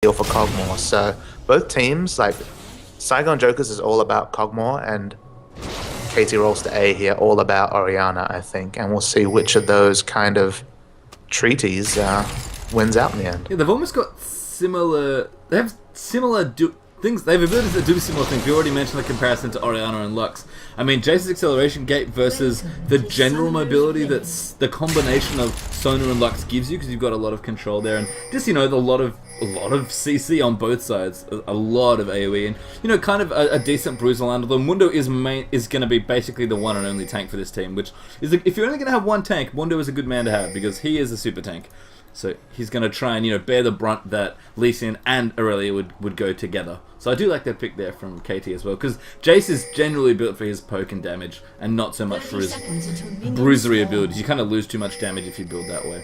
appeal for Cogmore. So both teams, like Saigon Jokers is all about Cogmore, and KT rolls to A here, all about Orianna, I think. And we'll see which of those kind of treaties wins out in the end. Yeah, they've almost got similar... They have similar things. They have abilities that do similar things. We already mentioned the comparison to Orianna and Lux. I mean, Jace's acceleration gate versus the general mobility that's the combination of Sona and Lux gives you, because you've got a lot of control there, and just, you know, a lot of CC on both sides, a lot of AoE, and, you know, kind of a decent bruiser line. Although Mundo is going to be basically the one and only tank for this team, which is, if you're only going to have one tank, Mundo is a good man to have, because he is a super tank. So he's going to try and, you know, bear the brunt that Lee Sin and Aurelia would go together. So I do like that pick there from KT as well, because Jace is generally built for his poke and damage, and not so much for his bruisery abilities. You kind of lose too much damage if you build that way.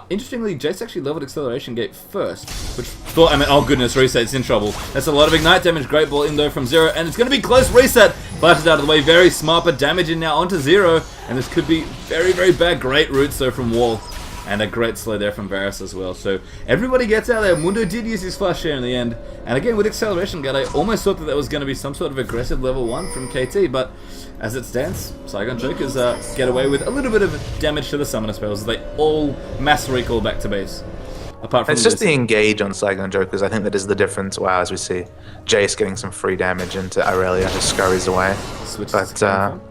Interestingly, Jace actually leveled acceleration gate first, which thought, I mean, oh goodness, reset's in trouble. That's a lot of ignite damage. Great ball in though from Zero, and it's going to be close. Reset flashes out of the way, very smart, but damage in now onto Zero, and this could be very, very bad. Great roots though from Wall. And a great slow there from Varus as well. So everybody gets out there. Mundo did use his flash share in the end. And again, with acceleration gate, I almost thought that was going to be some sort of aggressive level 1 from KT. But as it stands, Saigon Jokers get away with a little bit of damage to the summoner spells as they all mass recall back to base. Apart from it's just the engage on Saigon Jokers. I think that is the difference. Wow, as we see Jace getting some free damage into Aurelia, who scurries away. But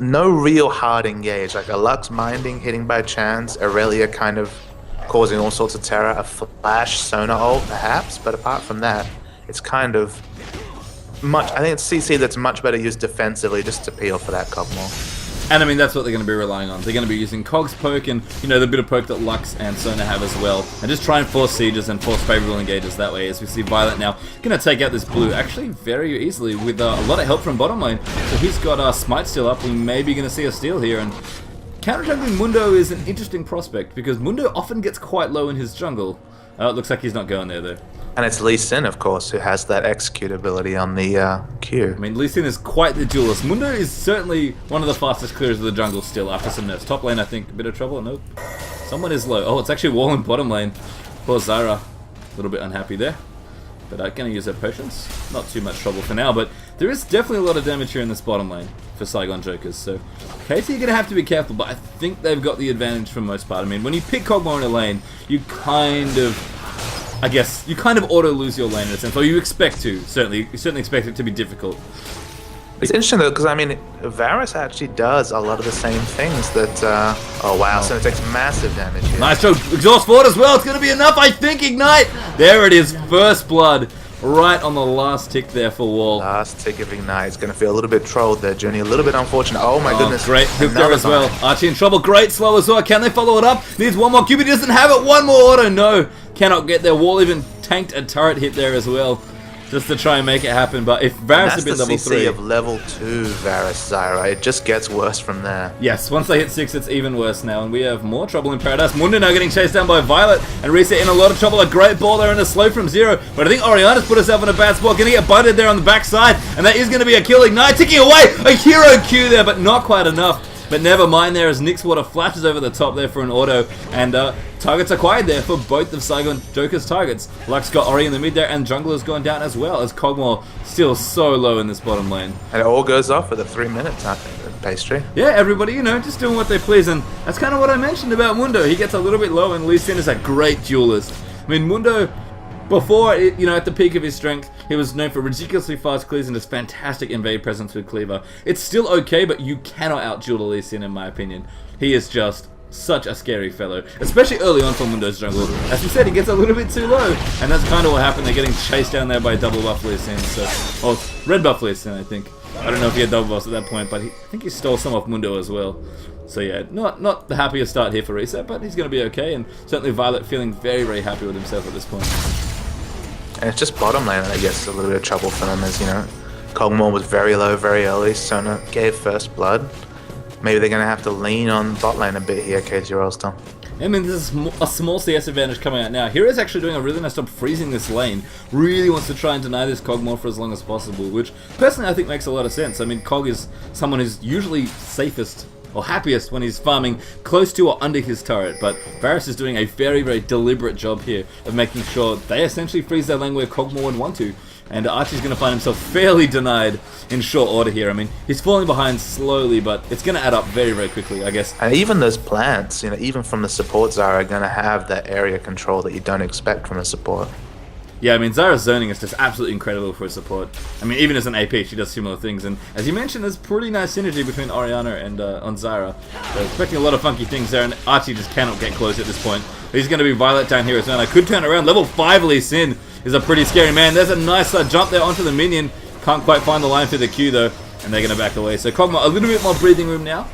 no real hard engage, like a Lux minding, hitting by chance, Aurelia kind of causing all sorts of terror, a flash Sona ult perhaps, but apart from that, it's kind of much, I think it's CC that's much better used defensively just to peel for that Cogmore. And I mean, that's what they're going to be relying on. They're going to be using Cog's poke and, you know, the bit of poke that Lux and Sona have as well. And just try and force sieges and force favorable engages that way, as we see Violet now going to take out this blue actually very easily with a lot of help from bottom lane. So he's got Smite still up. We may be going to see a steal here. And counter-jungling Mundo is an interesting prospect, because Mundo often gets quite low in his jungle. It looks like he's not going there though. And it's Lee Sin, of course, who has that execute ability on the Q. I mean, Lee Sin is quite the duelist. Mundo is certainly one of the fastest clearers of the jungle still after some nerfs. Top lane, I think, a bit of trouble. Nope. Someone is low. Oh, it's actually Wall in bottom lane. Poor Zyra. A little bit unhappy there. But going to use her potions. Not too much trouble for now, but there is definitely a lot of damage here in this bottom lane for Saigon Jokers. So KT are going to have to be careful, but I think they've got the advantage for the most part. I mean, when you pick Cogmore in a lane, you kind of... I guess you kind of auto-lose your lane in a sense, or you expect to, certainly. You certainly expect it to be difficult. It's interesting though, because I mean, Varus actually does a lot of the same things that, oh wow, so it takes massive damage here. Nice job, exhaust forward as well, it's going to be enough, I think, ignite! There it is, first blood, right on the last tick there for Wall. Last tick of ignite, it's going to feel a little bit trolled there, Journey, a little bit unfortunate, oh my goodness. Great hook there as well, Archie in trouble, great slow as well, can they follow it up? Needs one more, QB doesn't have it, one more auto, no! Cannot get there, Wall even tanked a turret hit there as well, just to try and make it happen. But if Varus had been level 3... of level 2 Varus Zyra, it just gets worse from there. Yes, once they hit 6, it's even worse now, and we have more trouble in Paradise. Mundo now getting chased down by Violet, and Reset in a lot of trouble. A great ball there and a slow from Zero, but I think Orianna's put herself in a bad spot, gonna get butted there on the backside, and that is gonna be a kill. Ignite ticking away, a hero Q there, but not quite enough. But never mind there, as Nyx Water flashes over the top there for an auto, and targets acquired there for both of Saigon Joker's targets. Lux got Ori in the mid there, and Jungler's gone down as well, as Cogmore still so low in this bottom lane. And it all goes off with a 3-minute pastry. Yeah, everybody, you know, just doing what they please, and that's kind of what I mentioned about Mundo. He gets a little bit low, and Lee Sin is a great duelist. I mean, Mundo... Before, you know, at the peak of his strength, he was known for ridiculously fast clears and his fantastic invade presence with Cleaver. It's still okay, but you cannot out-duel Lee Sin, in my opinion. He is just such a scary fellow, especially early on for Mundo's jungle. As we said, he gets a little bit too low, and that's kind of what happened. They're getting chased down there by double buff Lee Sin, so... Or red buff Lee Sin, I think. I don't know if he had double buffs at that point, but I think he stole some off Mundo as well. So yeah, not the happiest start here for Reset, but he's going to be okay, and certainly Violet feeling very, very happy with himself at this point. And it's just bottom lane that gets a little bit of trouble for them, as you know, Cogmore was very low very early, Sona gave first blood. Maybe they're going to have to lean on bot lane a bit here, KT Rolston. I mean, there's a small CS advantage coming out now. Hero's actually doing a really nice job freezing this lane. Really wants to try and deny this Cogmore for as long as possible, which personally I think makes a lot of sense. I mean, Cog is someone who's usually safest or happiest when he's farming close to or under his turret, but Varus is doing a very, very deliberate job here of making sure they essentially freeze their lane where Kog'Maw would want to. And Archie's going to find himself fairly denied in short order here. I mean, he's falling behind slowly, but it's going to add up very, very quickly, I guess. And even those plants, you know, even from the support Zara, are going to have that area control that you don't expect from a support. Yeah, I mean, Zara's zoning is just absolutely incredible for a support. I mean, even as an AP, she does similar things. And as you mentioned, there's pretty nice synergy between Orianna and on Zara. So expecting a lot of funky things there, and Archie just cannot get close at this point. He's going to be Violet down here as well. I could turn around. Level 5 Lee Sin is a pretty scary man. There's a nice jump there onto the minion. Can't quite find the line for the Q, though. And they're going to back away. So Kog'Maw, a little bit more breathing room now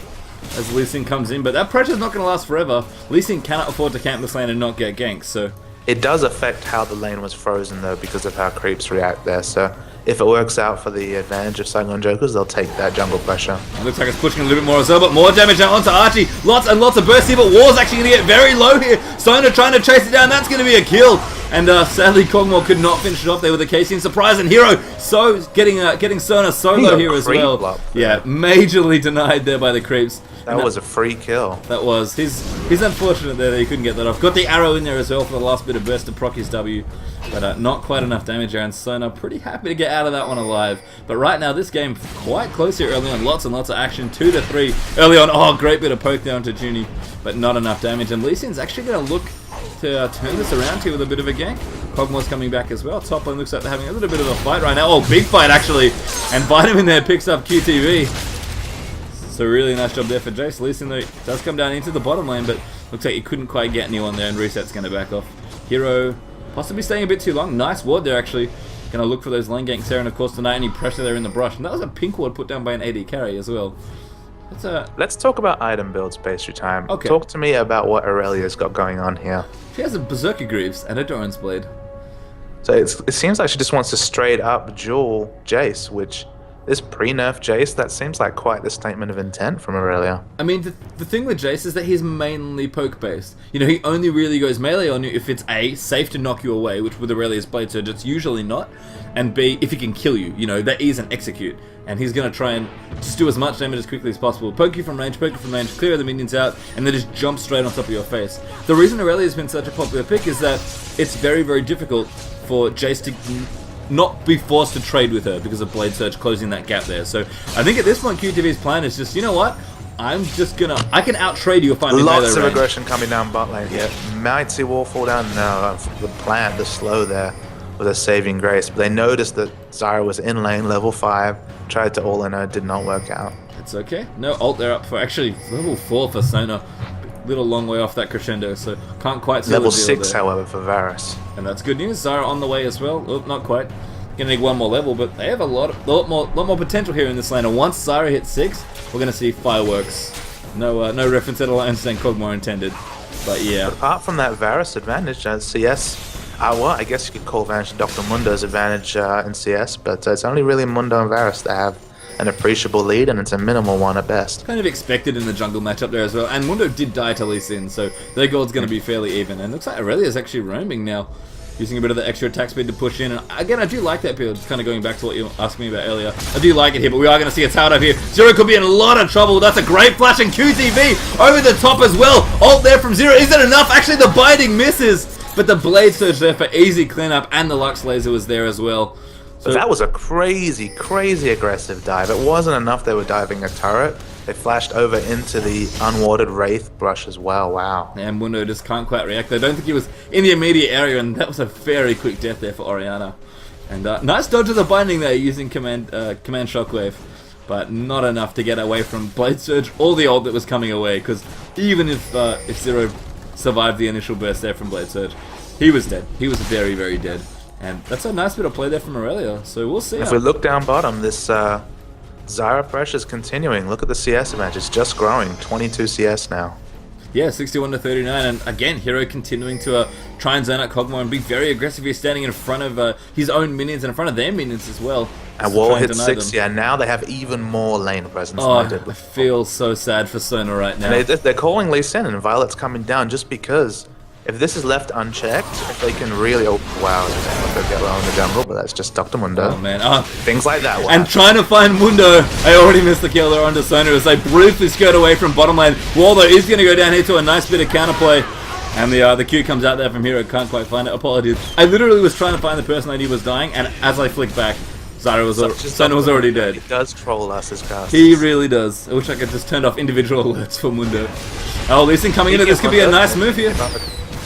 as Lee Sin comes in. But that pressure's not going to last forever. Lee Sin cannot afford to camp this lane and not get ganked, so... It does affect how the lane was frozen, though, because of how creeps react there. So if it works out for the advantage of Saigon Jokers, they'll take that jungle pressure. It looks like it's pushing a little bit more as well, but more damage now onto Archie. Lots and lots of bursts here, but War's actually going to get very low here. Sona trying to chase it down. That's going to be a kill. And sadly, Kog'Maw could not finish it off there with a KT1 surprise. And Hero so getting Sona solo here as well. Yeah, majorly denied there by the creeps. That was a free kill. That was. He's unfortunate there that he couldn't get that off. Got the arrow in there as well for the last bit of burst to proc his W. But not quite enough damage there. And Sona pretty happy to get out of that one alive. But right now, this game quite close here early on. Lots and lots of action. 2 to 3 early on. Oh, great bit of poke down to Junie. But not enough damage. And Lee Sin's actually going to look to turn this around here with a bit of a gank. Kog'Maw's coming back as well. Top lane looks like they're having a little bit of a fight right now. Oh, big fight actually. And Vitamin there picks up QTV. So really nice job there for Jace. Lee Sin though does come down into the bottom lane, but looks like he couldn't quite get anyone there, and Reset's going to back off. Hero possibly staying a bit too long. Nice ward there actually. Going to look for those lane ganks there, and of course deny any pressure there in the brush. And that was a pink ward put down by an AD carry as well. Let's talk about item builds, Pastry Time. Okay. Talk to me about what Aurelia's got going on here. She has a Berserker Greaves and a Doran's Blade. So it seems like she just wants to straight up duel Jace, which this pre-nerf Jace, that seems like quite the statement of intent from Aurelia. I mean, the thing with Jace is that he's mainly poke-based. You know, he only really goes melee on you if it's A, safe to knock you away, which with Aurelia's Blade Surge it's usually not, and B, if he can kill you. You know, that is an execute. And he's going to try and just do as much damage as quickly as possible. Poke you from range, clear the minions out, and then just jump straight on top of your face. The reason Aurelia's been such a popular pick is that it's very, very difficult for Jace to not be forced to trade with her because of Blade Surge closing that gap there. So I think at this point QTV's plan is just, you know what? I can out-trade you if I'm in melee range. Lots of aggression coming down bot lane here. Might see wall fall down? No, the plant, the slow there with a saving grace. But they noticed that Zara was in lane, level 5, tried to all in her, did not work out. It's okay. No ult there up for actually level 4 for Sona. Little long way off that crescendo, so can't quite see level the deal 6, there. however, for Varus. And that's good news. Zara on the way as well. Oh, not quite. Gonna need one more level, but they have a lot more potential here in this lane. And once Zara hits 6, we're gonna see fireworks. No reference at all. I understand Kog'Maw intended, but yeah. But apart from that Varus advantage, CS, well, I guess you could call advantage Dr. Mundo's advantage in CS, but it's only really Mundo and Varus that have an appreciable lead, and it's a minimal one at best. Kind of expected in the jungle matchup there as well. And Mundo did die to Lee Sin, so their gold's going to be fairly even. And it looks like Aurelia's actually roaming now, using a bit of the extra attack speed to push in. And again, I do like that build, kind of going back to what you asked me about earlier. I do like it here, but we are going to see a tower up here. Zero could be in a lot of trouble. That's a great flash, and QTV over the top as well. Ult there from Zero. Is it enough? Actually, the binding misses, but the Blade Surge there for easy cleanup, and the Lux Laser was there as well. So that was a crazy, crazy aggressive dive. It wasn't enough they were diving a turret. They flashed over into the unwarded Wraith brush as well. Wow. And Mundo just can't quite react. I don't think he was in the immediate area, and that was a very quick death there for Orianna. And nice dodge of the binding there using command Shockwave, but not enough to get away from Blade Surge or the ult that was coming away, because even if Zero survived the initial burst there from Blade Surge, he was dead. He was very, very dead. And that's a nice bit of play there from Aurelia, so we'll see. If we look down bottom, this Zara pressure is continuing. Look at the CS advantage, it's just growing. 22 CS now. Yeah, 61 to 39, and again, Hero continuing to try and zone out Kog'Maw and be very aggressive. He's standing in front of his own minions and in front of their minions as well. And wall hit 6, yeah, now they have even more lane presence than they did before. I feel so sad for Sona right now. And they're calling Lee Sin, and Violet's coming down just because if this is left unchecked, if they can really... Oh, wow, they'll get low in the jungle, but that's just Dr. Mundo. Oh, man. Things like that. Wow. And trying to find Mundo. I already missed the kill there onto Sona as they briefly skirt away from bottom lane. Waldo is going to go down here to a nice bit of counterplay. And the Q comes out there from Hero. Can't quite find it. Apologies. I literally was trying to find the person I knew was dying, and as I flicked back, Sona was already dead. He does troll us as casters. He really does. I wish I could just turn off individual alerts for Mundo. Oh, Lee Sin coming into this could be a nice move here.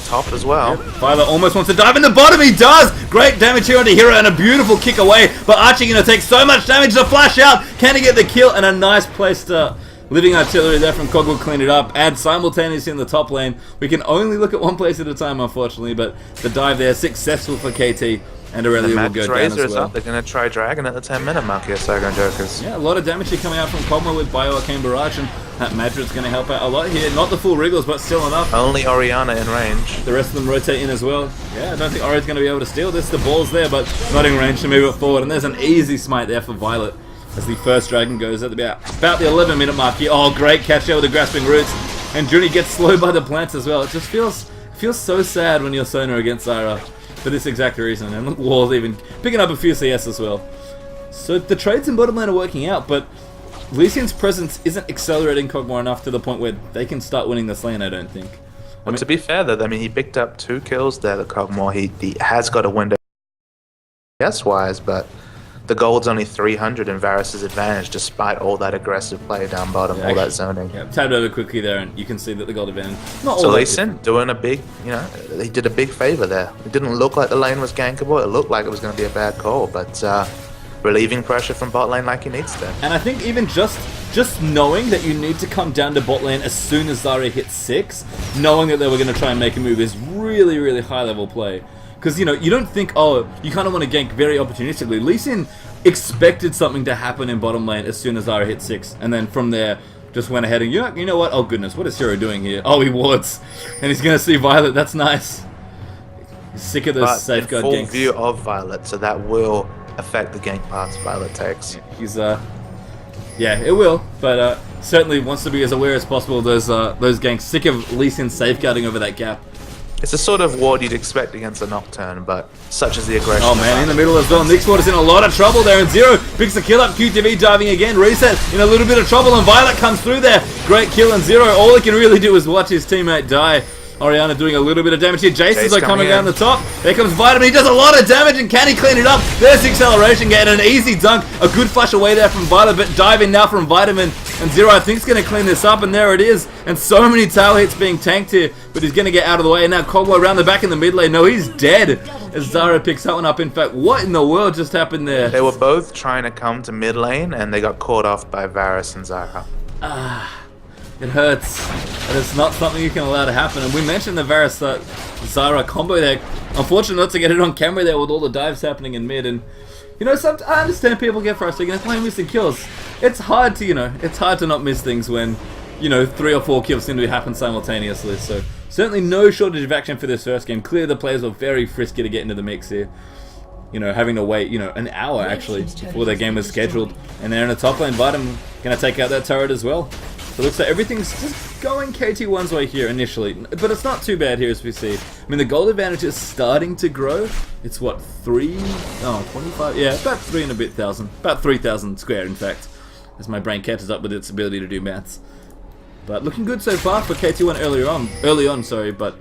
Top as well. Yep. Violet almost wants to dive in the bottom. He does! Great damage here onto Hero and a beautiful kick away. But Archie going to take so much damage to flash out. Can he get the kill? And a nice place to... Living artillery there from Cog will clean it up. Add simultaneously in the top lane. We can only look at one place at a time, unfortunately. But the dive there successful for KT. And Aurelia will go down as well. They're going to try Dragon at the 10-minute mark here, Sagan Jokers. Yeah, a lot of damage here coming out from Cogma with Bio-Arcane Barrage, and that Madrid's going to help out a lot here. Not the full Wriggles, but still enough. Only Orianna in range. The rest of them rotate in as well. Yeah, I don't think Ori's going to be able to steal this. The ball's there, but not in range to move it forward. And there's an easy smite there for Violet as the first Dragon goes at about the 11-minute mark here. Oh, great catch there with the Grasping Roots. And Junie gets slowed by the plants as well. It just feels so sad when you're Sona against Zyra. For this exact reason, and Wall's even picking up a few CS as well. So the trades in bottom lane are working out, but Lee Sin's presence isn't accelerating Kog'Maw enough to the point where they can start winning this lane, I don't think. Well, to be fair though, I mean, he picked up 2 kills there, the Kog'Maw. He has got a window CS-wise, but the gold's only 300 in Varus' advantage despite all that aggressive play down bottom, all that zoning. Yeah, tabbed over quickly there, and you can see that the gold advantage. Not so Lee Sin doing a big, he did a big favor there. It didn't look like the lane was gankable. It looked like it was going to be a bad call, but relieving pressure from bot lane like he needs to. And I think even just knowing that you need to come down to bot lane as soon as Zarya hits 6, knowing that they were going to try and make a move is really, really high level play. Because, you don't think, oh, you kind of want to gank very opportunistically. Lee Sin expected something to happen in bottom lane as soon as Zyra hit 6. And then from there, just went ahead and, you know what? Oh, goodness, what is Hero doing here? Oh, he wards. And he's going to see Violet. That's nice. He's sick of those safeguard ganks. Full view of Violet, so that will affect the gank paths Violet takes. Yeah, he's, yeah, it will. But certainly wants to be as aware as possible of those ganks. Sick of Lee Sin safeguarding over that gap. It's the sort of ward you'd expect against a Nocturne, but such is the aggression. Oh man, in the middle as well. Nick's ward is in a lot of trouble there, and Zero picks the kill up. QTV diving again. Reset in a little bit of trouble, and Violet comes through there. Great kill, and Zero, all he can really do is watch his teammate die. Orianna doing a little bit of damage here. Jason's coming down the top. There comes Vitamin. He does a lot of damage, and can he clean it up? There's the acceleration gate, and an easy dunk. A good flash away there from Violet, but diving now from Vitamin. And Zero, I think, is going to clean this up, and there it is. And so many tail hits being tanked here, but he's going to get out of the way. And now Cogwell around the back in the mid lane. No, he's dead as Zara picks that one up. In fact, what in the world just happened there? They were both trying to come to mid lane, and they got caught off by Varus and Zara. It hurts, but it's not something you can allow to happen. And we mentioned the Varus Zara combo there. Unfortunately, not to get it on camera there with all the dives happening in mid. And I understand people get frustrated and playing missing kills. It's hard to it's hard to not miss things when 3 or 4 kills seem to happen simultaneously. So certainly no shortage of action for this first game. Clearly the players were very frisky to get into the mix here. Having to wait, an hour actually before their game was scheduled. And they're in a top lane. Vitam gonna take out that turret as well. So it looks like everything's just going KT1's way here initially, but it's not too bad here as we see. I mean, the gold advantage is starting to grow. It's what, 25? Yeah, about 3 and a bit thousand. About 3,000 square, in fact, as my brain catches up with its ability to do maths. But looking good so far for KT1 early on, but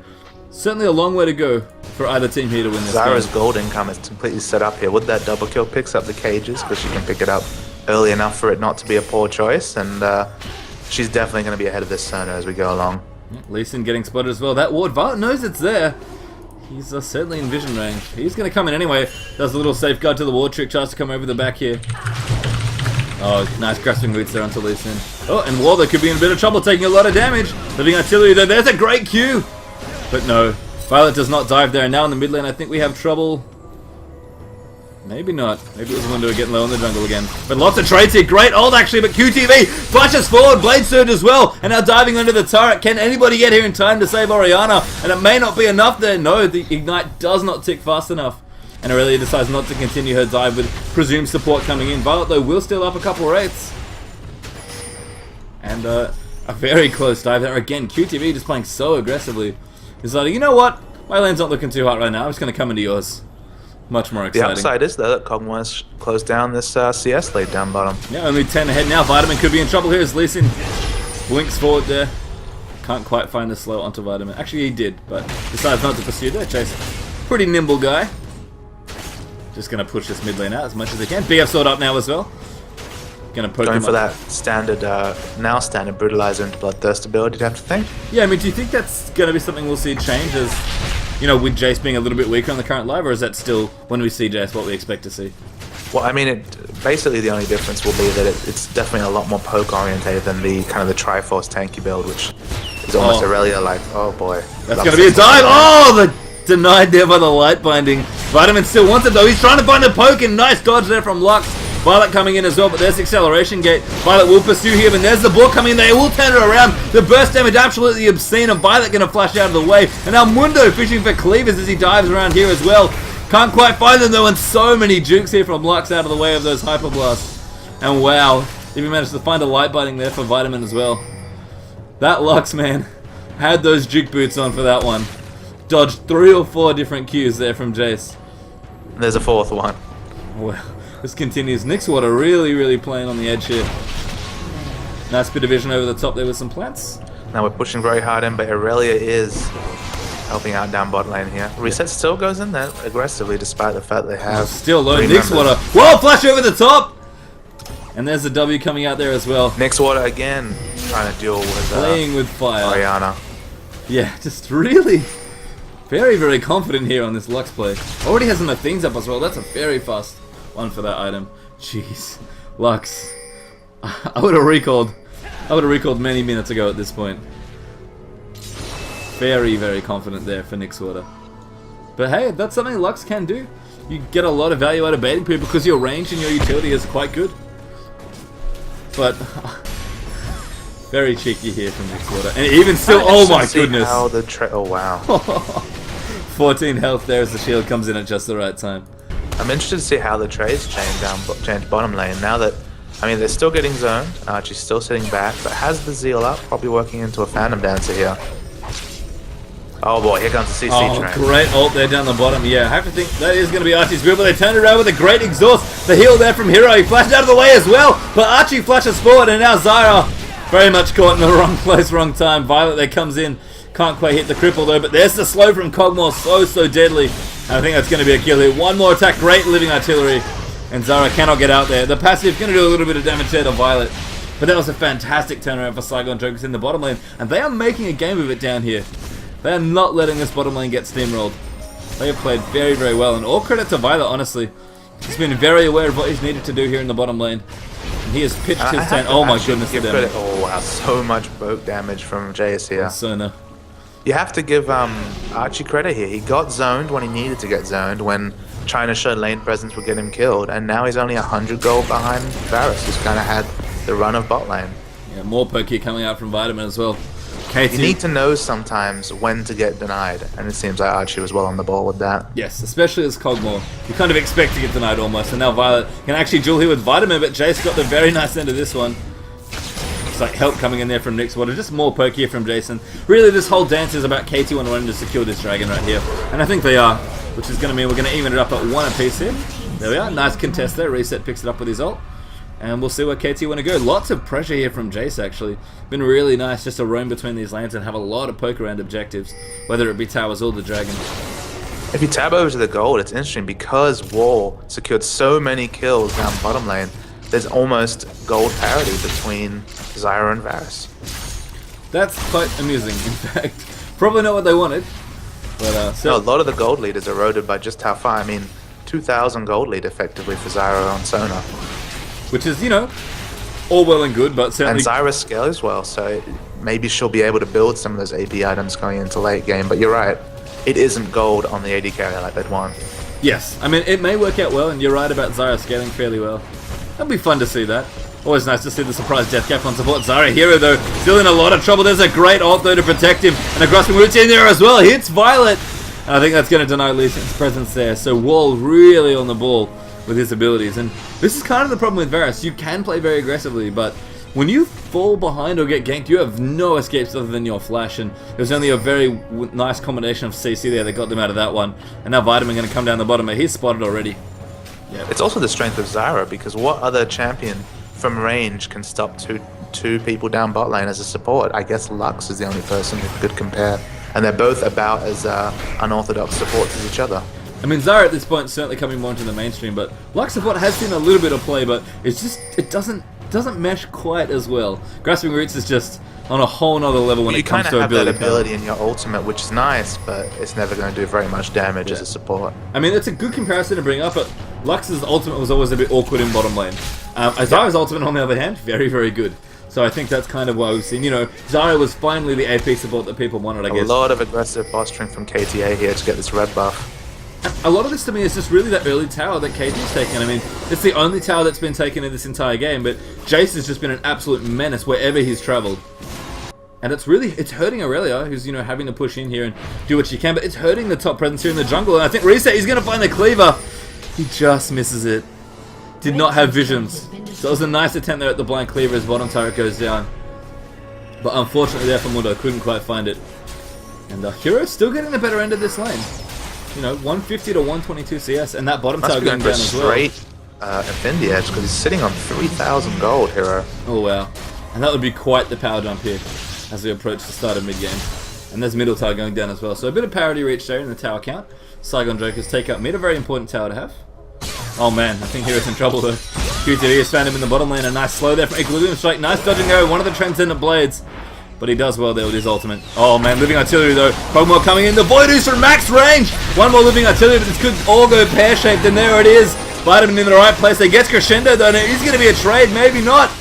certainly a long way to go for either team here to win this Zara's game. gold income is completely set up here. With that double kill, picks up the cages, because she can pick it up early enough for it not to be a poor choice, and she's definitely going to be ahead of this Sona as we go along. Yeah, Lee Sin getting spotted as well. That ward, Violet knows it's there. He's certainly in vision range. He's going to come in anyway. Does a little safeguard to the ward trick. Tries to come over the back here. Oh, nice grasping roots there onto Lee Sin. Oh, and Waldo could be in a bit of trouble, taking a lot of damage. Living artillery there. There's a great Q. But no, Violet does not dive there. And now in the mid lane, I think we have trouble. Maybe not. Maybe it was Mundo getting low in the jungle again. But lots of trades here. Great ult actually, but QTV flashes forward. Blade Surge as well. And now diving under the turret. Can anybody get here in time to save Orianna? And it may not be enough there. No, the Ignite does not tick fast enough. And Aurelia decides not to continue her dive with presumed support coming in. Violet, though, will steal up a couple rates. And a very close dive there. Again, QTV just playing so aggressively. deciding, you know what? My lane's not looking too hot right now. I'm just going to come into yours. Much more The exciting. upside is, though, that KT1 has closed down this CS lead down bottom. Yeah, only 10 ahead now. Vitamin could be in trouble here as Lee Sin blinks forward there. Can't quite find the slow onto Vitamin. Actually, he did, but decides not to pursue there. Chase, pretty nimble guy. Just going to push this mid lane out as much as he can. BF sword up now as well. Going to poke Going him for up. that standard, now standard Brutalizer into Bloodthirst ability, you'd have to think. Yeah, I mean, do you think that's going to be something we'll see change as, you know, with Jace being a little bit weaker on the current live, or is that still, when we see Jace, what we expect to see? Well, I mean, basically the only difference will be that it's definitely a lot more poke orientated than the kind of the Triforce tanky build, which is almost Aurelia like, oh boy. That's going to be a dive! Oh, the denied there by the light binding. Vitamin still wants it though. He's trying to find a poke, and nice dodge there from Lux. Violet coming in as well, but there's the acceleration gate. Violet will pursue him, and there's the ball coming in. They will turn it around. The burst damage absolutely obscene, and Violet going to flash out of the way. And now Mundo fishing for cleavers as he dives around here as well. Can't quite find them though, and so many jukes here from Lux out of the way of those hyper blasts. And wow, even managed to find a light biting there for Vitamin as well. That Lux, man, had those juke boots on for that one. Dodged 3 or 4 different Qs there from Jace. There's a fourth one. Wow. This continues. Nixwater really playing on the edge here. Nice bit of vision over the top there with some plants. Now we're pushing very hard in, but Aurelia is helping out down bot lane here. Reset still goes in there aggressively, despite the fact they have still low. 3 Nixwater. Whoa, flash over the top! And there's the W coming out there as well. Nixwater again trying to deal with Playing with fire. Oriana. Yeah, just really very confident here on this Lux play. Already has enough things up as well. That's a very fast one for that item. Jeez. Lux. I would have recalled many minutes ago at this point. Very confident there for Nixwater. But hey, that's something Lux can do. You get a lot of value out of baiting people because your range and your utility is quite good. But very cheeky here from Nixwater. And even still, oh my goodness. How the oh wow. 14 health there as the shield comes in at just the right time. I'm interested to see how the trades change bottom lane now that, I mean, they're still getting zoned. Archie's still sitting back, but has the Zeal up, probably working into a Phantom Dancer here. Oh boy, here comes the CC train. Great ult there down the bottom. Yeah, I have to think that is going to be Archie's build, but they turn it around with a great exhaust. The heal there from Hero. He flashed out of the way as well, but Archie flashes forward, and now Zyra very much caught in the wrong place, wrong time. Violet there comes in. Can't quite hit the cripple though, but there's the slow from Kog'Maw, so deadly. I think that's going to be a kill here. One more attack, great living artillery, and Zyra cannot get out there. The passive going to do a little bit of damage there to Violet, but that was a fantastic turnaround for Saigon Jokers in the bottom lane, and they are making a game of it down here. They are not letting this bottom lane get steamrolled. They have played very well, and all credit to Violet, honestly. He's been very aware of what he's needed to do here in the bottom lane. And he has pitched his tent. Oh my goodness, the damage. Oh wow, so much boat damage from Jace here. Sona. You have to give Archie credit here. He got zoned when he needed to get zoned, when trying to show lane presence would get him killed, and now he's only 100 gold behind Varus, who's kind of had the run of bot lane. Yeah, more poke here coming out from Vitamin as well. KT. You need to know sometimes when to get denied, and it seems like Archie was well on the ball with that. Yes, especially as Kog'Maw. You kind of expect to get denied almost, and now Violet can actually duel here with Vitamin, but Jace got the very nice end of this one. It's like help coming in there from Nixwater, just more poke here from Jason. Really, this whole dance is about KT1 wanting to secure this dragon right here, and I think they are, which is going to mean we're going to even it up at 1 apiece here. There we are, nice contest there. Reset picks it up with his ult. And we'll see where KT want to go. Lots of pressure here from Jace, actually. Been really nice just to roam between these lanes and have a lot of poke around objectives, whether it be towers or the dragon. If you tab over to the gold, it's interesting because Wall secured so many kills down bottom lane, there's almost gold parity between Zyra and Varus. That's quite amusing, in fact. Probably not what they wanted. But so no, a lot of the gold lead is eroded by just how far. I mean, 2,000 gold lead effectively for Zyra on Sona. Which is, you know, all well and good, but certainly... And Zyra scales well, so maybe she'll be able to build some of those AP items going into late game, but you're right. It isn't gold on the AD carry like they'd want. Yes, I mean, it may work out well, and you're right about Zyra scaling fairly well. That'll be fun to see that. Always nice to see the surprise death cap on support. Zyra Hero, though, still in a lot of trouble. There's a great ult, though, to protect him, and a grasping root in there as well. Hits Violet! And I think that's going to deny Lee Sin's presence there, so Wall really on the ball with his abilities. And this is kind of the problem with Varus. You can play very aggressively, but when you fall behind or get ganked, you have no escapes other than your flash, and it was only a very nice combination of CC there that got them out of that one. And now Vitamin going to come down the bottom, but he's spotted already. Yeah. It's also the strength of Zyra, because what other champion from range can stop two people down bot lane as a support? I guess Lux is the only person who could compare, and they're both about as unorthodox supports as each other. I mean, Zyra at this point is certainly coming more into the mainstream, but Lux support has seen a little bit of play, but it's just, it doesn't mesh quite as well. Grasping Roots is just on a whole nother level when it comes to ability. You kind of have that ability in your ultimate, which is nice, but it's never going to do very much damage as a support. I mean, it's a good comparison to bring up, but Lux's ultimate was always a bit awkward in bottom lane. Zyra's ultimate, on the other hand, very, very good. So I think that's kind of why we've seen, you know, Zyra was finally the AP support that people wanted, I guess. A lot of aggressive posturing from KTA here to get this red buff. A lot of this to me is just really that early tower that KT's taken. I mean, it's the only tower that's been taken in this entire game, but Jace has just been an absolute menace wherever he's traveled. And it's hurting Aurelia, who's, you know, having to push in here and do what she can, but it's hurting the top presence here in the jungle, and I think Reset, he's going to find the cleaver. He just misses it. Did not have visions. So it was a nice attempt there at the blind cleaver as bottom turret goes down. But unfortunately there for Mundo, couldn't quite find it. And Hero's still getting the better end of this lane. You know, 150 to 122 CS, and that bottom tower going down as well. Straight Infinity Edge, because he's sitting on 3,000 gold, Hero. Oh wow. And that would be quite the power jump here as we approach the start of mid-game. And there's middle tower going down as well. So a bit of parity reach there in the tower count. Saigon Jokers take out mid, a very important tower to have. Oh man, I think Hero's in trouble though. QTV has found him in the bottom lane. A nice slow there from Equilibrium Strike. Nice dodging there, one of the Transcendent Blades. But he does well there with his ultimate. Oh man, Living Artillery though. Pokemon coming in. The Voidoo's from max range. One more Living Artillery, but this could all go pear-shaped. And there it is. Vitamin in the right place. They get Crescendo though. And it is going to be a trade. Maybe not.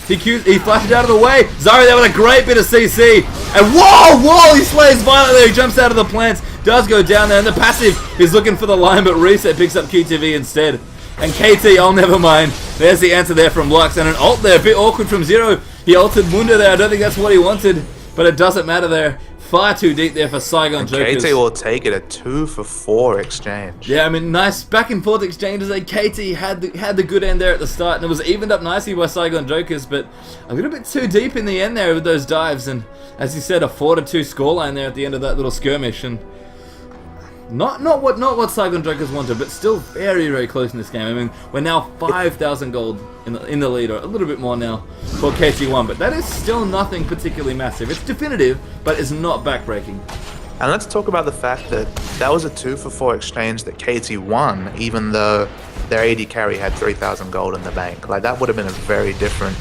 He flashes out of the way. Zyra there with a great bit of CC. And whoa! He slays Violet there. He jumps out of the plants. Does go down there. And the passive is looking for the line, but Reset picks up QTV instead. And KT, oh never mind. There's the answer there from Lux. And an ult there. A bit awkward from Zero. He ulted Mundo there. I don't think that's what he wanted. But it doesn't matter there. Far too deep there for Saigon Jokers. KT will take it, a 2-for-4 exchange. Yeah, I mean, nice back and forth exchanges. KT had the good end there at the start, and it was evened up nicely by Saigon Jokers, but a little bit too deep in the end there with those dives. And as you said, a 4-2 scoreline there at the end of that little skirmish. And not what Saigon Jokers wanted, but still very, very close in this game. I mean, we're now 5,000 gold in the lead, or a little bit more now for KT1, but that is still nothing particularly massive. It's definitive, but it's not backbreaking. And let's talk about the fact that that was a 2-for-4 exchange that KT won, even though their AD carry had 3,000 gold in the bank. Like, that would have been a very different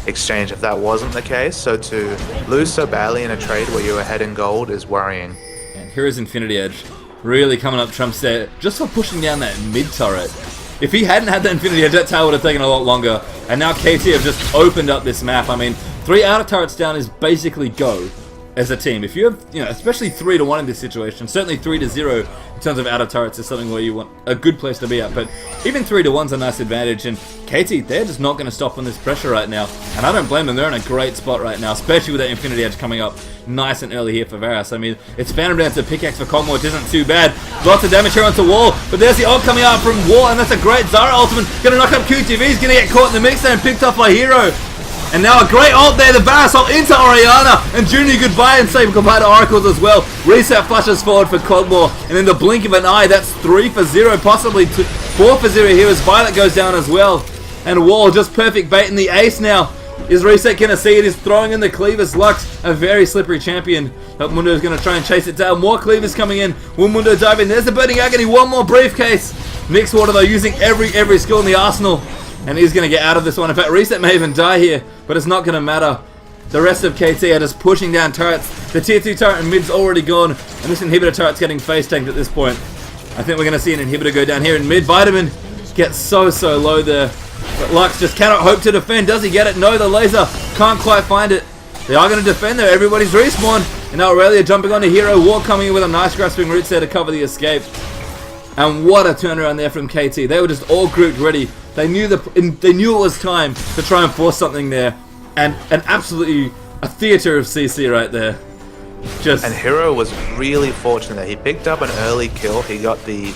exchange if that wasn't the case. So to lose so badly in a trade where you were ahead in gold is worrying. And here is Infinity Edge. Really coming up trumps there, just for pushing down that mid turret. If he hadn't had that Infinity Edge, that tower would have taken a lot longer. And now KT have just opened up this map. I mean, 3 outer turrets down is basically go as a team. If you have, you know, especially 3-1 in this situation, certainly 3-0 in terms of outer turrets is something where you want a good place to be at. But even 3-1's a nice advantage. And KT, they're just not going to stop on this pressure right now. And I don't blame them. They're in a great spot right now, especially with that Infinity Edge coming up nice and early here for Varus. I mean, it's Phantom down to pickaxe for Cogmore, which isn't too bad. Lots of damage here onto Wall, but there's the ult coming out from Wall, and that's a great Zyra ultimate. Gonna knock up QTV, he's gonna get caught in the mix there and picked off by Hero. And now a great ult there, the Varus ult into Oriana, and Junior goodbye and say goodbye to Oracles as well. Reset flashes forward for Cogmore, and in the blink of an eye, that's 3-for-0, possibly 4-for-0 here as Violet goes down as well. And Wall just perfect bait in the ace now. Is Reset gonna see it? He's throwing in the cleavers. Lux, a very slippery champion. But Mundo's gonna try and chase it down. More cleavers coming in. Will Mundo dive in? There's the Burning Agony. One more briefcase. Mixwater though, using every skill in the arsenal. And he's gonna get out of this one. In fact, Reset may even die here, but it's not gonna matter. The rest of KT are just pushing down turrets. The tier 2 turret in mid's already gone, and this inhibitor turret's getting face tanked at this point. I think we're gonna see an inhibitor go down here in mid. Vitamin gets so low there. But Lux just cannot hope to defend. Does he get it? No, the laser can't quite find it. They are going to defend there. Everybody's respawned. And now Aurelia jumping on to Hero. War coming in with a nice grasping roots there to cover the escape. And what a turnaround there from KT. They were just all grouped ready. They knew it was time to try and force something there. And absolutely a theater of CC right there. And Hero was really fortunate that he picked up an early kill. He got the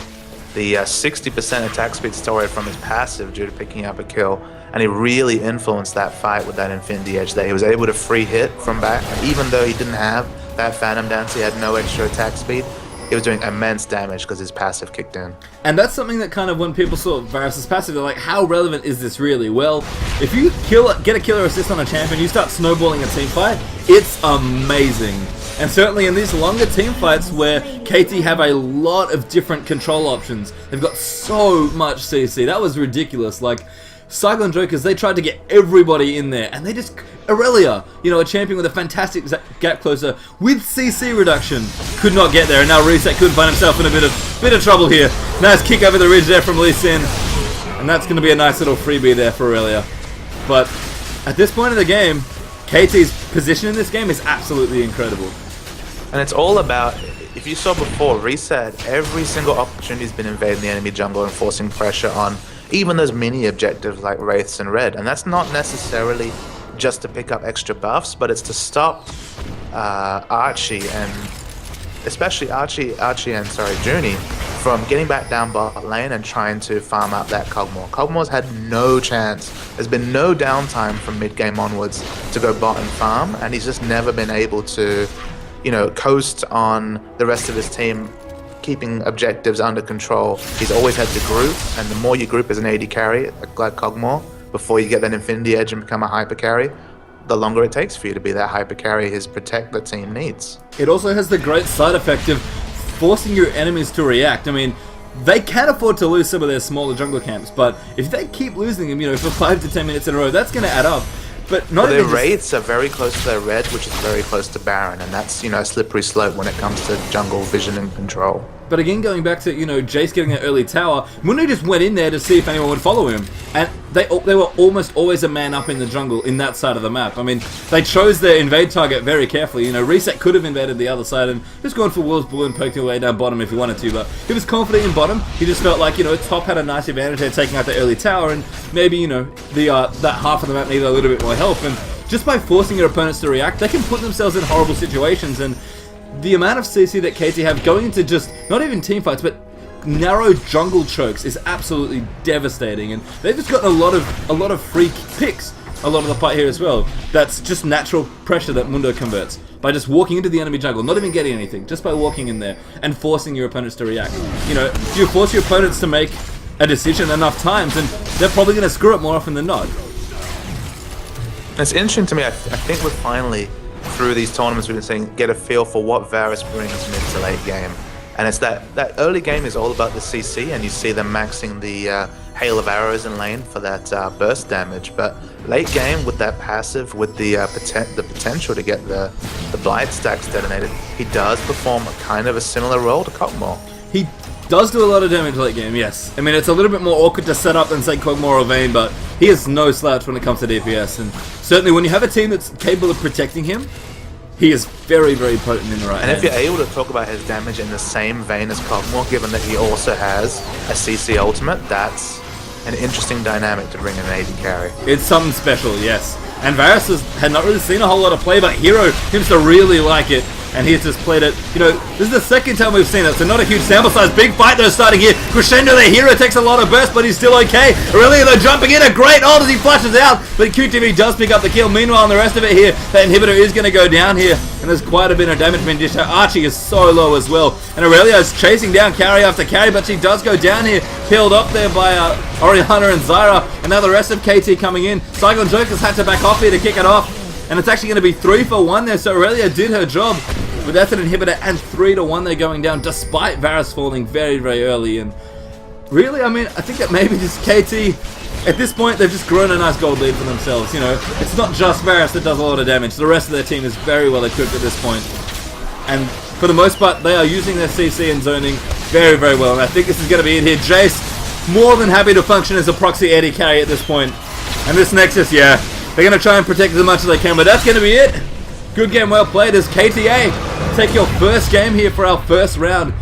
the 60% attack speed story from his passive due to picking up a kill, and he really influenced that fight with that Infinity Edge there. He was able to free hit from back, and even though he didn't have that Phantom Dance, he had no extra attack speed, he was doing immense damage because his passive kicked in. And that's something that kind of, when people saw Varus' passive, they're like, how relevant is this really? Well, if you get a killer assist on a champion, you start snowballing a team fight, it's amazing. And certainly in these longer team fights where KT have a lot of different control options, they've got so much CC, that was ridiculous. Like, Cyclone Jokers, they tried to get everybody in there, and they just... Aurelia, you know, a champion with a fantastic gap closer with CC reduction, could not get there, and now Reset couldn't find himself in a bit of trouble here. Nice kick over the ridge there from Lee Sin, and that's going to be a nice little freebie there for Aurelia. But at this point in the game, KT's position in this game is absolutely incredible. And it's all about, if you saw before, Reset, every single opportunity has been invading the enemy jungle and forcing pressure on even those mini objectives like Wraiths and Red, and that's not necessarily just to pick up extra buffs, but it's to stop Archie and especially Archie and Junie from getting back down bot lane and trying to farm out that Kog'Maw. Kog'Maw's had no chance. There's been no downtime from mid game onwards to go bot and farm, and he's just never been able to, you know, coast on the rest of his team keeping objectives under control. He's always had to group, and the more you group as an AD carry like Kog'Maw, before you get that Infinity Edge and become a hyper carry, the longer it takes for you to be that hyper carry his protect the team needs. It also has the great side effect of forcing your enemies to react. I mean, they can afford to lose some of their smaller jungle camps, but if they keep losing them, you know, for 5 to 10 minutes in a row, that's going to add up. But not their Wraiths are very close to their Red, which is very close to Baron, and that's, you know, a slippery slope when it comes to jungle vision and control. But again, going back to, you know, Jace getting an early tower, Mundo just went in there to see if anyone would follow him. And they were almost always a man up in the jungle in that side of the map. I mean, they chose their invade target very carefully. You know, Reset could have invaded the other side and just gone for Will's Blue and poked his way down bottom if he wanted to. But he was confident in bottom. He just felt like, you know, top had a nice advantage there taking out the early tower. And maybe, you know, that half of the map needed a little bit more help. And just by forcing your opponents to react, they can put themselves in horrible situations. And the amount of CC that KT have going into just, not even team fights, but narrow jungle chokes is absolutely devastating, and they've just got a lot of free picks a lot of the fight here as well. That's just natural pressure that Mundo converts by just walking into the enemy jungle, not even getting anything, just by walking in there and forcing your opponents to react. You know, if you force your opponents to make a decision enough times, and they're probably going to screw it more often than not. It's interesting to me. I think we're finally, through these tournaments we've been saying, get a feel for what Varus brings mid to late game. And it's that early game is all about the CC, and you see them maxing the hail of arrows in lane for that burst damage. But late game with that passive, with the potential to get the blight stacks detonated, he does perform a kind of a similar role to Kog'Maw. He does do a lot of damage late game, yes. I mean, it's a little bit more awkward to set up than, say, Kog'Maw or Vayne, but he is no slouch when it comes to DPS. And certainly when you have a team that's capable of protecting him, he is very, very potent in the right hand. And if you're able to talk about his damage in the same vein as Kog'Maw, given that he also has a CC ultimate, that's an interesting dynamic to bring in an AD carry. It's something special, yes. And Varus had not really seen a whole lot of play, but Hero seems to really like it. And he's just played it. You know, this is the second time we've seen it, so not a huge sample size. Big fight though starting here. Crescendo there. Hero takes a lot of burst, but he's still okay. Aurelia though jumping in. A great ult as he flashes out. But QTV does pick up the kill. Meanwhile, on the rest of it here, that inhibitor is going to go down here. And there's quite a bit of damage being dished out. Archie is so low as well. And Aurelia is chasing down carry after carry, but she does go down here. Peeled up there by Oriana and Zyra. And now the rest of KT coming in. Cyclone Jokers had to back off here to kick it off. And it's actually going to be 3 for 1 there. So Aurelia did her job. But that's an inhibitor, and 3 to 1 they're going down, despite Varus falling very, very early. And really, I mean, I think that maybe just KT, at this point, they've just grown a nice gold lead for themselves. You know, it's not just Varus that does a lot of damage. The rest of their team is very well equipped at this point. And for the most part, they are using their CC and zoning very, very well. And I think this is going to be it here. Jace, more than happy to function as a proxy AD carry at this point. And this Nexus, yeah, they're going to try and protect as much as they can, but that's going to be it. Good game, well played as KTA take your first game here for our first round